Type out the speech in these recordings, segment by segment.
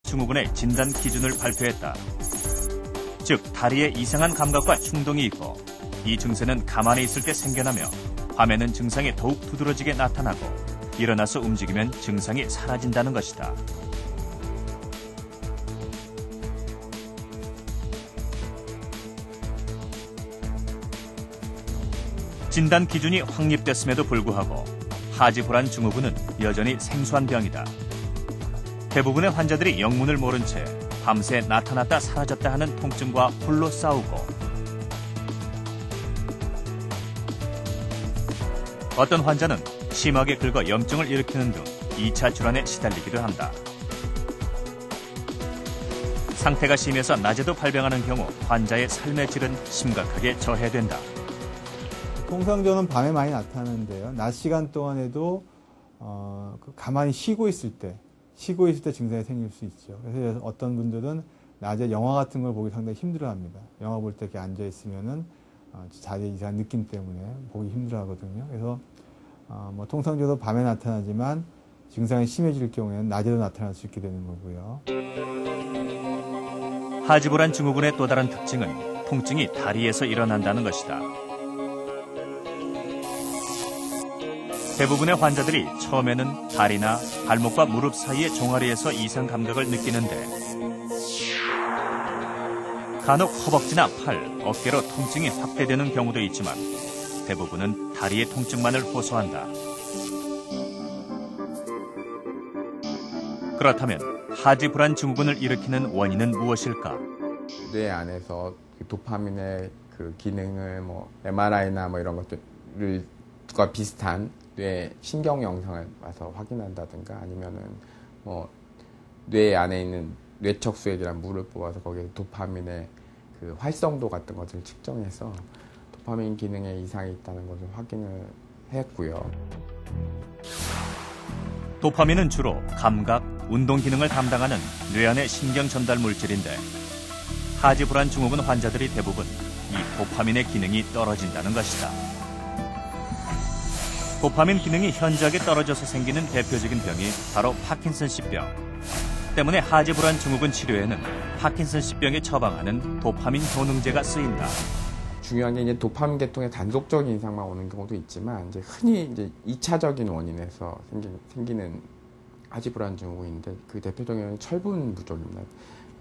증후군의 진단 기준을 발표했다. 즉, 다리에 이상한 감각과 충동이 있고 이 증세는 가만히 있을 때 생겨나며 밤에는 증상이 더욱 두드러지게 나타나고 일어나서 움직이면 증상이 사라진다는 것이다. 진단 기준이 확립됐음에도 불구하고 하지불안 증후군은 여전히 생소한 병이다. 대부분의 환자들이 영문을 모른 채 밤새 나타났다 사라졌다 하는 통증과 홀로 싸우고 어떤 환자는 심하게 긁어 염증을 일으키는 등 2차 질환에 시달리기도 한다. 상태가 심해서 낮에도 발병하는 경우 환자의 삶의 질은 심각하게 저해된다. 통상적으로는 밤에 많이 나타나는데요. 낮 시간 동안에도 가만히 쉬고 있을 때 증상이 생길 수 있죠. 그래서 어떤 분들은 낮에 영화 같은 걸 보기 상당히 힘들어합니다. 영화 볼 때 이렇게 앉아 있으면은 자리에 이상한 느낌 때문에 보기 힘들어하거든요. 그래서 통상적으로 밤에 나타나지만 증상이 심해질 경우에는 낮에도 나타날 수 있게 되는 거고요. 하지불안 증후군의 또 다른 특징은 통증이 다리에서 일어난다는 것이다. 대부분의 환자들이 처음에는 다리나 발목과 무릎 사이의 종아리에서 이상 감각을 느끼는데 간혹 허벅지나 팔, 어깨로 통증이 확대되는 경우도 있지만 대부분은 다리의 통증만을 호소한다. 그렇다면 하지불안 증후군을 일으키는 원인은 무엇일까? 뇌 안에서 도파민의 그 기능을 MRI나 이런 것들과 비슷한 뇌 신경 영상을 와서 확인한다든가 아니면은 뇌 안에 있는 뇌척수액이란 물을 뽑아서 거기에 도파민의 그 활성도 같은 것을 측정해서 도파민 기능에 이상이 있다는 것을 확인을 했고요. 도파민은 주로 감각, 운동 기능을 담당하는 뇌 안의 신경 전달 물질인데 하지불안 증후군 환자들이 대부분 이 도파민의 기능이 떨어진다는 것이다. 도파민 기능이 현저하게 떨어져서 생기는 대표적인 병이 바로 파킨슨씨병. 때문에 하지불안 증후군 치료에는 파킨슨씨병에 처방하는 도파민 효능제가 쓰인다. 중요한 게 이제 도파민 계통의 단속적인 이상만 오는 경우도 있지만 흔히 2차적인 원인에서 생기는 하지불안 증후군인데 그 대표적인 원인은 철분 부족입니다.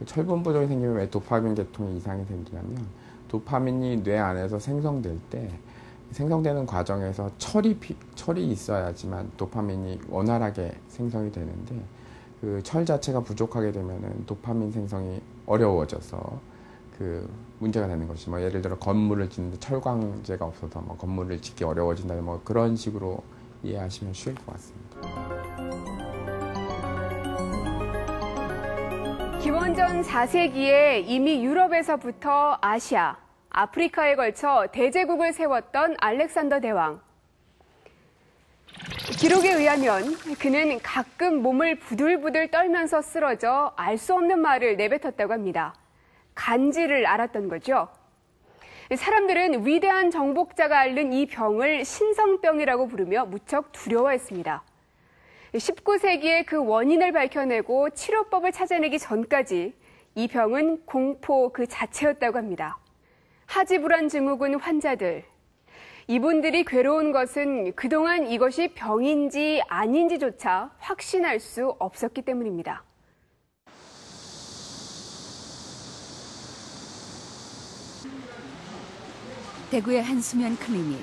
철분 부족이 생기면 왜 도파민 계통에 이상이 생기냐면 도파민이 뇌 안에서 생성될 때 생성되는 과정에서 철이 있어야지만 도파민이 원활하게 생성이 되는데 그 철 자체가 부족하게 되면은 도파민 생성이 어려워져서 그 문제가 되는 것이 예를 들어 건물을 짓는데 철광제가 없어서 건물을 짓기 어려워진다는 그런 식으로 이해하시면 쉬울 것 같습니다. 기원전 4세기에 이미 유럽에서부터 아시아, 아프리카에 걸쳐 대제국을 세웠던 알렉산더 대왕. 기록에 의하면 그는 가끔 몸을 부들부들 떨면서 쓰러져 알 수 없는 말을 내뱉었다고 합니다. 간지를 앓았던 거죠. 사람들은 위대한 정복자가 앓는 이 병을 신성병이라고 부르며 무척 두려워했습니다. 19세기에 그 원인을 밝혀내고 치료법을 찾아내기 전까지 이 병은 공포 그 자체였다고 합니다. 하지불안 증후군 환자들, 이분들이 괴로운 것은 그동안 이것이 병인지 아닌지조차 확신할 수 없었기 때문입니다. 대구의 한 수면 클리닉.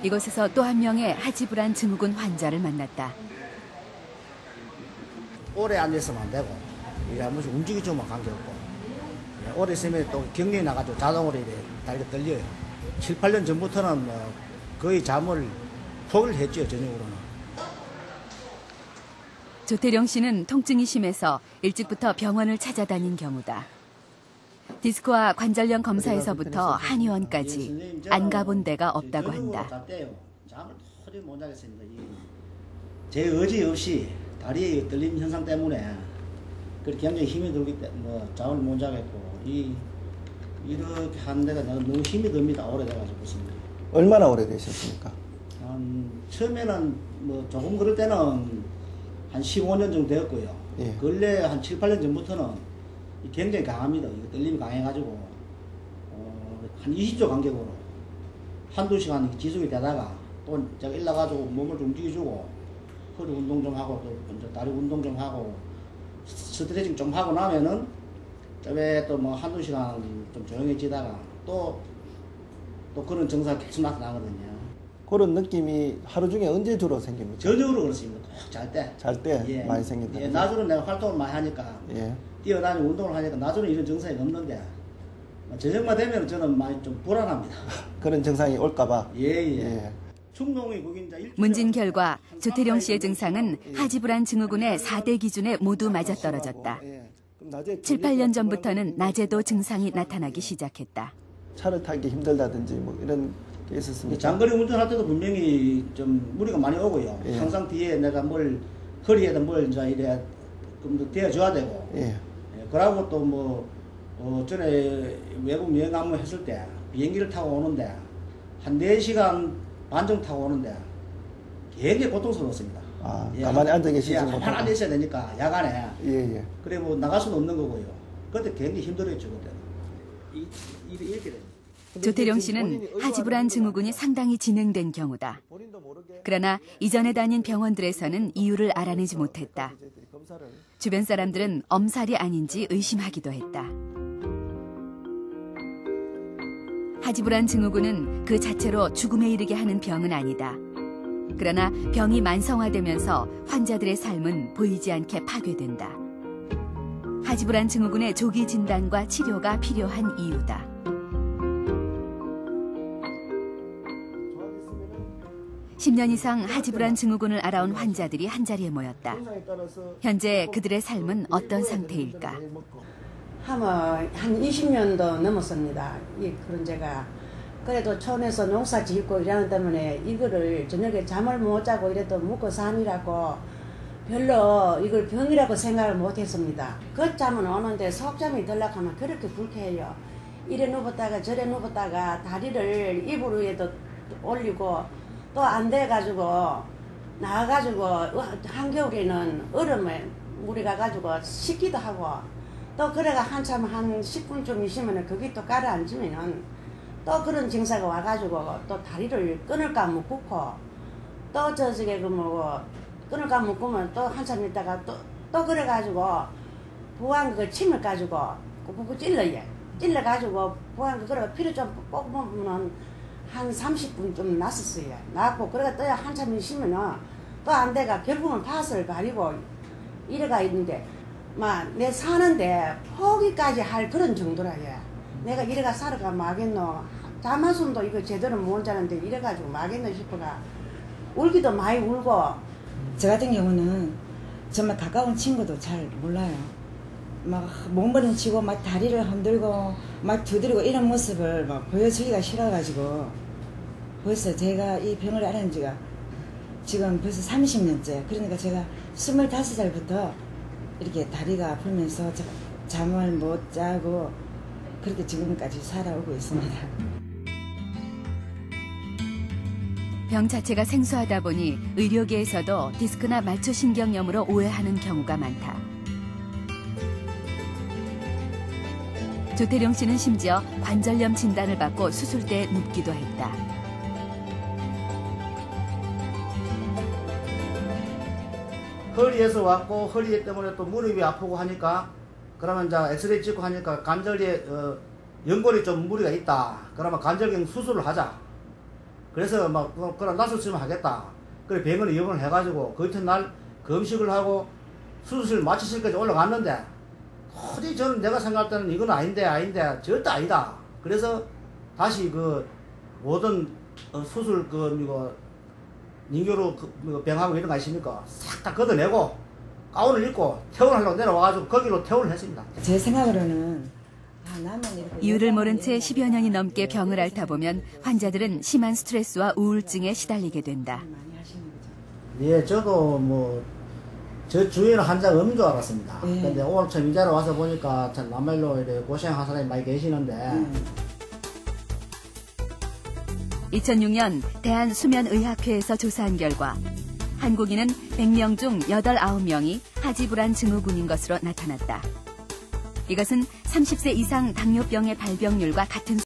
이곳에서 또 한 명의 하지불안 증후군 환자를 만났다. 오래 앉아있으면 안 되고 이게 한 번씩 움직이주면 관계없고 오래 있으면 또 경련이 나가지고 자동으로 이렇게 다리가 떨려요. 7, 8년 전부터는 거의 잠을 포기를 했죠, 저녁으로는. 조태령 씨는 통증이 심해서 일찍부터 병원을 찾아다닌 경우다. 디스크와 관절염 검사에서부터 한의원까지 안 가본 데가 없다고 한다. 잠을 도저히 못 자겠습니다. 제 의지 없이 다리의 떨림 현상 때문에 그렇게 굉장히 힘이 들기 때문에 잠을 못 자겠고 이렇게 하는 데가 너무 힘이 듭니다. 오래돼가지고 있습니다. 얼마나 오래되셨습니까? 처음에는 조금 그럴 때는 한 15년 정도 되었고요. 예. 근래 한 7, 8년 전부터는 굉장히 강합니다. 이거 떨림이 강해가지고 한 20초 간격으로 한두 시간 지속이 되다가 또 제가 일나가지고 몸을 좀 움직여주고 허리 운동 좀 하고 또 먼저 다리 운동 좀 하고 스트레칭 좀 하고 나면은 또 뭐 한두 시간 좀 조용해지다가 또 그런 증상이 계속 나타나거든요. 그런 느낌이 하루 중에 언제 주로 생깁니까? 저녁으로 그렇습니다. 꼭 잘 때. 잘 때 예. 많이 생긴다. 예, 낮으로 내가 활동을 많이 하니까 예. 뛰어다니고 운동을 하니까 낮으로 이런 증상이 없는데 저녁만 되면 저는 많이 좀 불안합니다. 그런 증상이 올까봐. 예예. 예. 충농이 거긴 이제 문진 결과 조태룡 씨의 증상은 하지불안 증후군의 4대 기준에 모두 맞아떨어졌다. 예. 그럼 낮에 7, 8년 전부터는 낮에도 증상이 나타나기 시작했다. 차를 타기 힘들다든지 뭐 이런 게 있었습니까? 장거리 운전할 때도 분명히 좀 무리가 많이 오고요. 예. 항상 뒤에 내가 허리에다 뭘 이제 이래 좀 더 대어줘야 되고. 예. 예, 그러고 또 뭐 전에 외국 여행 한번 했을 때 비행기를 타고 오는데 한 4시간 반 정도 타고 오는데 굉장히 고통스러웠습니다. 아, 예, 가만히 앉아 계시지 못하고. 가만히 앉아 있어야 되니까 야간에. 예, 예. 그래 뭐 나갈 수도 없는 거고요. 그때 굉장히 힘들었죠 그때는. 이렇게 돼요. 조태룡 씨는 하지불안 증후군이 상당히 진행된 경우다. 그러나 이전에 다닌 병원들에서는 이유를 알아내지 못했다. 주변 사람들은 엄살이 아닌지 의심하기도 했다. 하지불안 증후군은 그 자체로 죽음에 이르게 하는 병은 아니다. 그러나 병이 만성화되면서 환자들의 삶은 보이지 않게 파괴된다. 하지불안 증후군의 조기 진단과 치료가 필요한 이유다. (10년) 이상 하지불안 증후군을 알아온 환자들이 한자리에 모였다. 현재 그들의 삶은 어떤 상태일까? 하면 한 20년도 넘었습니다. 그런 제가 그래도 촌에서 농사 짓고 이러는 때문에 이거를 저녁에 잠을 못 자고 이래도 먹고 사니라고 별로 이걸 병이라고 생각을 못 했습니다. 걷잠은 오는데 속잠이 들락하면 그렇게 불쾌해요. 이래 누웠다가 저래 누웠다가 다리를 이불 위에도 올리고 또 안 돼가지고 나와가지고 한겨울에는 얼음에 물이 가가지고 식기도 하고 또 그래가 한참 한 10분쯤 있으면 거기 또 가라앉으면은 또 그런 증상가 와가지고 또 다리를 끊을까 묶고 또 저쪽에 끊을까 묶으면 또 한참 있다가 또 그래가지고 부항 그 침을 가지고 꾹꾹 찔러가지고 부항 그거 피를 좀 뽑으면 한 30분쯤 났었어요. 났고 그래가 또 한참 있으면은 또 안 돼가 결국은 밭을 가리고 이래가 있는데 막 내 사는데 포기까지 할 그런 정도라 해. 내가 이래가 살아가 마겠노. 잠 한숨도 이거 제대로 못 자는데 이래가지고 마겠노 싶어가 울기도 많이 울고. 저 같은 경우는 정말 가까운 친구도 잘 몰라요. 막 몸부림치고 막 다리를 흔들고 막 두드리고 이런 모습을 막 보여주기가 싫어가지고 벌써 제가 이 병을 앓은 지가 지금 벌써 30년째. 그러니까 제가 25살부터 이렇게 다리가 아프면서 잠을 못 자고 그렇게 지금까지 살아오고 있습니다. 병 자체가 생소하다 보니 의료계에서도 디스크나 말초신경염으로 오해하는 경우가 많다. 조태룡 씨는 심지어 관절염 진단을 받고 수술대에 눕기도 했다. 허리에서 왔고 허리 때문에 또 무릎이 아프고 하니까 그러면 이제 엑스레이 찍고 하니까 관절에 연골이 좀 무리가 있다. 그러면 관절경 수술을 하자. 그래서 막 그럼 나서쓰면 하겠다. 그래 병원에 입원을 해가지고 그 이튿날 검식을 하고 수술 마취실까지 올라갔는데 도저히 저는 내가 생각할 때는 이건 아닌데 절대 아니다. 그래서 다시 그 모든 수술 이거 인교로 병하고 이런 거 있습니까? 싹 다 걷어내고 가운을 입고 퇴원하려고 내려와가지고 거기로 퇴원을 했습니다. 제 생각으로는 이유를 모른 채 10여 년이 넘게 병을 앓다 보면 환자들은 심한 스트레스와 우울증에 시달리게 된다. 예, 저도 저 주위에는 환자가 없는 줄 알았습니다. 근데 오늘 처음 이 자리에 와서 보니까 참 남말로 이렇게 고생한 사람이 많이 계시는데. 2006년 대한수면의학회에서 조사한 결과 한국인은 100명 중 8, 9명이 하지불안 증후군인 것으로 나타났다. 이것은 30세 이상 당뇨병의 발병률과 같은